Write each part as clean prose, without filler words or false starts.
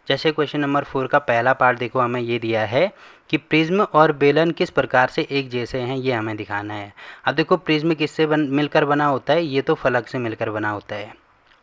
जैसे question number 4 का पहला पार्ट देखो हमें ये दिया है कि प्रिज्म और बेलन किस प्रकार से एक जैसे हैं, ये हमें दिखाना है। अब देखो प्रिज्म किससे मिलकर बना होता है, ये तो फलक से मिलकर बना होता है।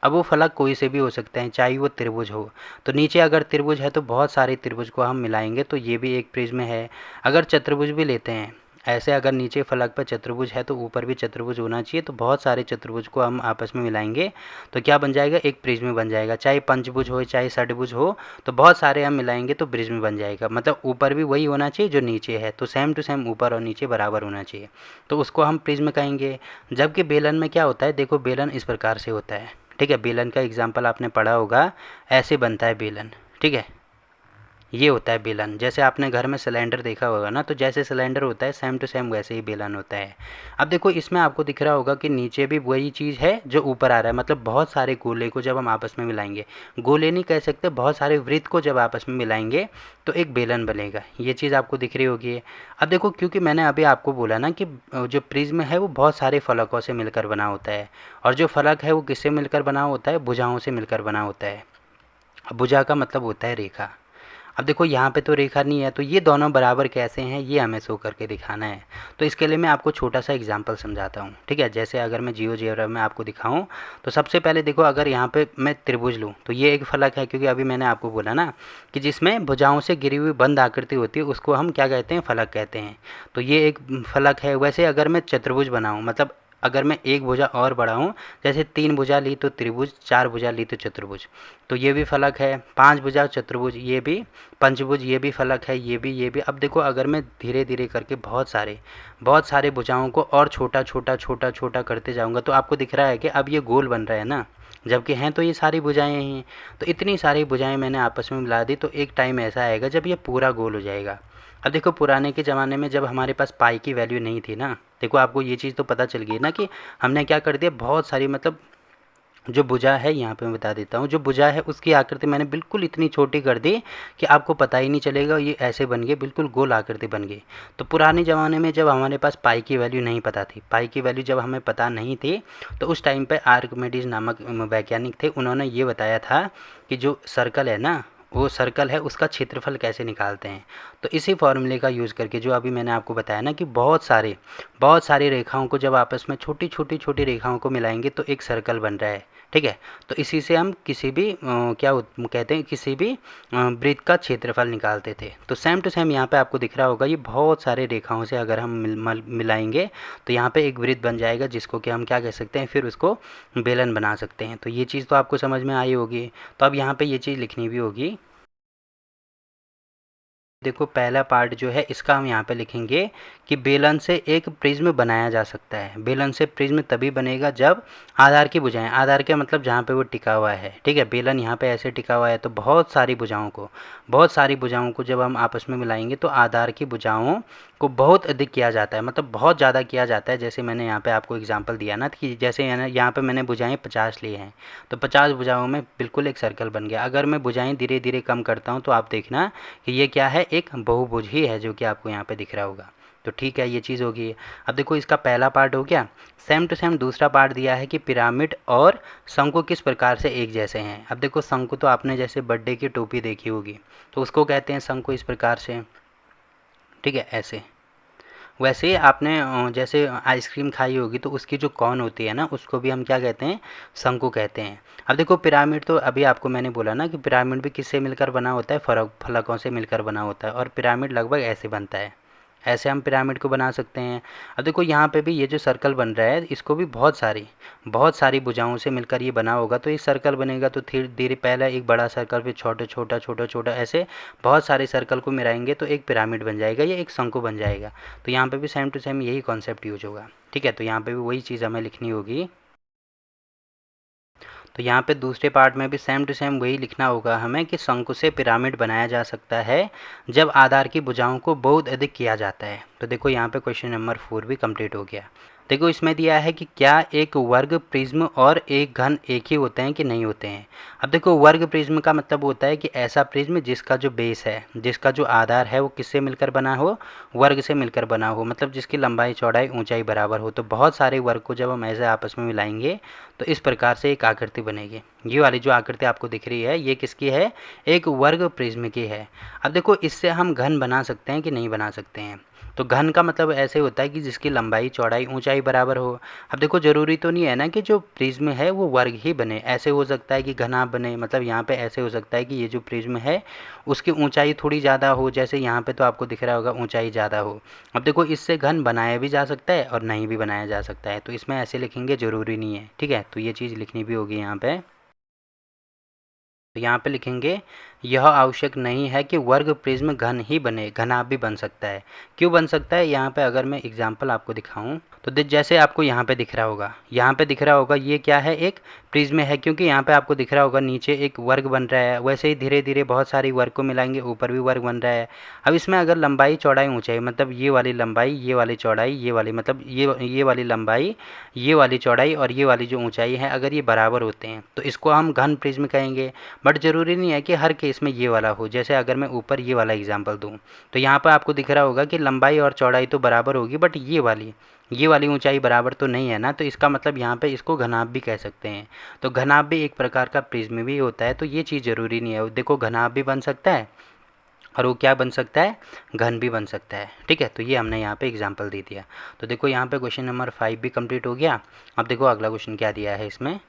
अब वो फलक कोई से भी हो सकते हैं, चाहे वो त्रिभुज हो। तो नीचे अगर त्रिभुज है तो बहुत सारे त्रिभुज को हम मिलाएंगे तो ये भी एक प्रिज्म है। अगर चतुर्भुज भी लेते हैं, ऐसे अगर नीचे फलक पर चतुर्भुज है तो ऊपर भी चतुर्भुज होना चाहिए, तो बहुत सारे चतुर्भुज को हम आपस में मिलाएंगे तो क्या बन जाएगा, एक प्रिज्म बन जाएगा। चाहे पंचभुज हो चाहे षटभुज हो, तो बहुत सारे हम मिलाएंगे तो प्रिज्म बन जाएगा। मतलब ऊपर भी वही होना चाहिए जो नीचे है, तो सेम टू सेम ऊपर और नीचे बराबर होना चाहिए, तो उसको हम प्रिज्म कहेंगे। जबकि बेलन में क्या होता है, देखो बेलन इस प्रकार से होता है, ठीक है। बेलन का एग्जाम्पल आपने पढ़ा होगा, ऐसे बनता है बेलन, ठीक है। ये होता है बेलन। जैसे आपने घर में सिलेंडर देखा होगा ना, तो जैसे सिलेंडर होता है सेम टू सेम वैसे ही बेलन होता है। अब देखो इसमें आपको दिख रहा होगा कि नीचे भी वही चीज़ है जो ऊपर आ रहा है, मतलब बहुत सारे गोले को जब हम आपस में मिलाएंगे, गोले नहीं कह सकते, बहुत सारे वृत्त को जब आपस में मिलाएंगे तो एक बेलन बनेगा। ये चीज़ आपको दिख रही होगी। अब देखो क्योंकि मैंने अभी आपको बोला ना कि जो प्रिज्म है वो बहुत सारे फलकों से मिलकर बना होता है, और जो फलक है वो किससे मिलकर बना होता है, भुजाओं से मिलकर बना होता है। अब भुजा का मतलब होता है रेखा। अब देखो यहाँ पे तो रेखा नहीं है, तो ये दोनों बराबर कैसे हैं ये हमें शो करके दिखाना है। तो इसके लिए मैं आपको छोटा सा एग्जांपल समझाता हूँ, ठीक है। जैसे अगर मैं जियोजेब्रा में आपको दिखाऊँ, तो सबसे पहले देखो अगर यहाँ पे मैं त्रिभुज लूँ तो ये एक फलक है, क्योंकि अभी मैंने आपको बोला ना कि जिसमें भुजाओं से घिरी हुई बंद आकृति होती है उसको हम क्या कहते हैं, फलक कहते हैं। तो ये एक फलक है। वैसे अगर मैं चतुर्भुज बनाऊँ, मतलब अगर मैं एक भुजा और बढ़ाऊँ, जैसे 3 भुजा ली तो त्रिभुज, 4 भुजा ली तो चतुर्भुज, तो ये भी फलक है। 5 भुजा चतुर्भुज, ये भी पंचभुज, ये भी फलक है, ये भी। अब देखो अगर मैं धीरे धीरे करके बहुत सारे भुजाओं को और छोटा छोटा छोटा छोटा करते जाऊँगा, तो आपको दिख रहा है कि अब ये गोल बन रहा है ना, जबकि हैं तो ये सारी भुजाएं ही। तो इतनी सारी भुजाएं मैंने आपस में मिला दी, तो एक टाइम ऐसा आएगा जब ये पूरा गोल हो जाएगा। अब देखो पुराने के ज़माने में जब हमारे पास पाई की वैल्यू नहीं थी ना, देखो आपको ये चीज़ तो पता चल गई ना कि हमने क्या कर दिया, बहुत सारी, मतलब जो भुजा है, यहाँ पे मैं बता देता हूँ, जो भुजा है उसकी आकृति मैंने बिल्कुल इतनी छोटी कर दी कि आपको पता ही नहीं चलेगा, ये ऐसे बन गए, बिल्कुल गोल आकृति बन गई। तो पुराने ज़माने में जब हमारे पास पाई की वैल्यू नहीं पता थी, पाई की वैल्यू जब हमें पता नहीं थी, तो उस टाइम पे आर्किमिडीज नामक वैज्ञानिक थे, उन्होंने ये बताया था कि जो सर्कल है ना, वो सर्कल है उसका क्षेत्रफल कैसे निकालते हैं। तो इसी फॉर्मूले का यूज़ करके, जो अभी मैंने आपको बताया ना कि बहुत सारी रेखाओं को जब आपस में छोटी छोटी छोटी रेखाओं को मिलाएंगे तो एक सर्कल बन रहा है, ठीक है। तो इसी से हम किसी भी कहते हैं, किसी भी वृत्त का क्षेत्रफल निकालते थे। तो सेम टू सेम यहाँ पे आपको दिख रहा होगा, ये बहुत सारे रेखाओं से अगर हम मिलाएंगे तो यहाँ पे एक वृत्त बन जाएगा, जिसको कि हम क्या कह सकते हैं, फिर उसको बेलन बना सकते हैं। तो ये चीज़ तो आपको समझ में आई होगी। तो अब यहाँ पे ये चीज़ लिखनी भी होगी। देखो पहला पार्ट जो है इसका हम यहाँ पे लिखेंगे कि बेलन से एक प्रिज्म बनाया जा सकता है। बेलन से प्रिज्म तभी बनेगा जब आधार की भुजाएं, आधार के मतलब जहाँ पे वो टिका हुआ है, ठीक है। बेलन यहाँ पे ऐसे टिका हुआ है, तो बहुत सारी भुजाओं को जब हम आपस में मिलाएंगे तो आधार की भुजाओं को बहुत अधिक किया जाता है, मतलब बहुत ज़्यादा किया जाता है। जैसे मैंने यहाँ पे आपको एग्जांपल दिया ना कि जैसे यहाँ पे मैंने भुजाएं 50 ली हैं, तो 50 भुजाओं में बिल्कुल एक सर्कल बन गया। अगर मैं भुजाएं धीरे धीरे कम करता हूँ तो आप देखना कि ये क्या है, एक बहुभुज ही है, जो कि आपको यहाँ पे दिख रहा होगा। तो ठीक है, ये चीज़ होगी। अब देखो इसका पहला पार्ट हो गया। सेम टू सेम दूसरा पार्ट दिया है कि पिरामिड और शंकु किस प्रकार से एक जैसे हैं। अब देखो शंकु तो आपने जैसे बर्थडे की टोपी देखी होगी, तो उसको कहते हैं शंकु इस प्रकार से, ठीक है, ऐसे। वैसे ही आपने जैसे आइसक्रीम खाई होगी तो उसकी जो कॉन होती है ना, उसको भी हम क्या कहते हैं, शंकु कहते हैं। अब देखो पिरामिड तो अभी आपको मैंने बोला ना कि पिरामिड भी किससे मिलकर बना होता है, फलकों से मिलकर बना होता है, और पिरामिड लगभग ऐसे बनता है, ऐसे हम पिरामिड को बना सकते हैं। अब देखो यहाँ पे भी ये जो सर्कल बन रहा है, इसको भी बहुत सारी भुजाओं से मिलकर ये बना होगा, तो ये सर्कल बनेगा। तो धीरे धीरे पहले एक बड़ा सर्कल, फिर छोटा छोटा छोटा छोटा, ऐसे बहुत सारे सर्कल को मिलाएंगे तो एक पिरामिड बन जाएगा, ये एक शंकु बन जाएगा। तो यहाँ पे भी सेम टू सेम यही कॉन्सेप्ट यूज होगा, ठीक है। तो यहाँ पे भी वही चीज़ हमें लिखनी होगी। तो यहाँ पे दूसरे पार्ट में भी सेम टू सेम वही लिखना होगा हमें कि शंकु से पिरामिड बनाया जा सकता है जब आधार की भुजाओं को बहुत अधिक किया जाता है। तो देखो यहाँ पे क्वेश्चन नंबर 4 भी कंप्लीट हो गया। देखो इसमें दिया है कि क्या एक वर्ग प्रिज्म और एक घन एक ही होते हैं कि नहीं होते हैं। अब देखो वर्ग प्रिज्म का मतलब होता है कि ऐसा प्रिज्म जिसका जो बेस है, जिसका जो आधार है वो किससे मिलकर बना हो, वर्ग से मिलकर बना हो, मतलब जिसकी लंबाई चौड़ाई ऊंचाई बराबर हो। तो बहुत सारे वर्ग को जब हम ऐसे आपस में मिलाएंगे तो इस प्रकार से एक आकृति बनेगी। ये वाली जो आकृति आपको दिख रही है ये किसकी है, एक वर्ग प्रिज्म की है। अब देखो इससे हम घन बना सकते हैं कि नहीं बना सकते हैं। तो घन का मतलब ऐसे होता है कि जिसकी लंबाई चौड़ाई ऊंचाई बराबर हो। अब देखो ज़रूरी तो नहीं है ना कि जो प्रिज्म है वो वर्ग ही बने, ऐसे हो सकता है कि घना बने, मतलब यहाँ पे ऐसे हो सकता है कि ये जो प्रिज्म है उसकी ऊंचाई थोड़ी ज़्यादा हो, जैसे यहाँ पे तो आपको दिख रहा होगा ऊंचाई ज़्यादा हो। अब देखो इससे घन बनाया भी जा सकता है और नहीं भी बनाया जा सकता है, तो इसमें ऐसे लिखेंगे ज़रूरी नहीं है, ठीक है। तो ये चीज़ लिखनी भी होगी यहाँ पे। तो यहाँ पे लिखेंगे यह आवश्यक नहीं है कि वर्ग प्रिज्म घन ही बने, घनाभ भी बन सकता है। क्यों बन सकता है, यहाँ पे अगर मैं एग्जांपल आपको दिखाऊं तो जैसे आपको यहाँ पे दिख रहा होगा, यहाँ पे दिख रहा होगा ये क्या है, एक प्रिज्म है, क्योंकि यहाँ पे आपको दिख रहा होगा नीचे एक वर्ग बन रहा है। वैसे ही धीरे धीरे बहुत सारी वर्ग को मिलाएंगे ऊपर भी वर्ग बन रहा है। अब इसमें अगर लंबाई चौड़ाई ऊंचाई, मतलब ये वाली लंबाई ये वाली चौड़ाई ये वाली, मतलब ये वाली लंबाई ये वाली चौड़ाई और ये वाली जो ऊंचाई है अगर ये बराबर होते हैं तो इसको हम घन प्रिज्म कहेंगे। बट ज़रूरी नहीं है कि हर केस में ये वाला हो। जैसे अगर मैं ऊपर ये वाला एग्जांपल दूं तो यहाँ पर आपको दिख रहा होगा कि लंबाई और चौड़ाई तो बराबर होगी, बट ये वाली ऊंचाई बराबर तो नहीं है ना, तो इसका मतलब यहाँ पे इसको घनाभ भी कह सकते हैं। तो घनाभ भी एक प्रकार का प्रिज्म भी होता है, तो ये चीज़ ज़रूरी नहीं है। देखो घनाभ भी बन सकता है और वो क्या बन सकता है, घन भी बन सकता है, ठीक है। तो ये हमने यहाँ पे एग्जांपल दे दिया। तो देखो यहाँ पे क्वेश्चन नंबर 5 भी कंप्लीट हो गया। अब देखो अगला क्वेश्चन क्या दिया है इसमें।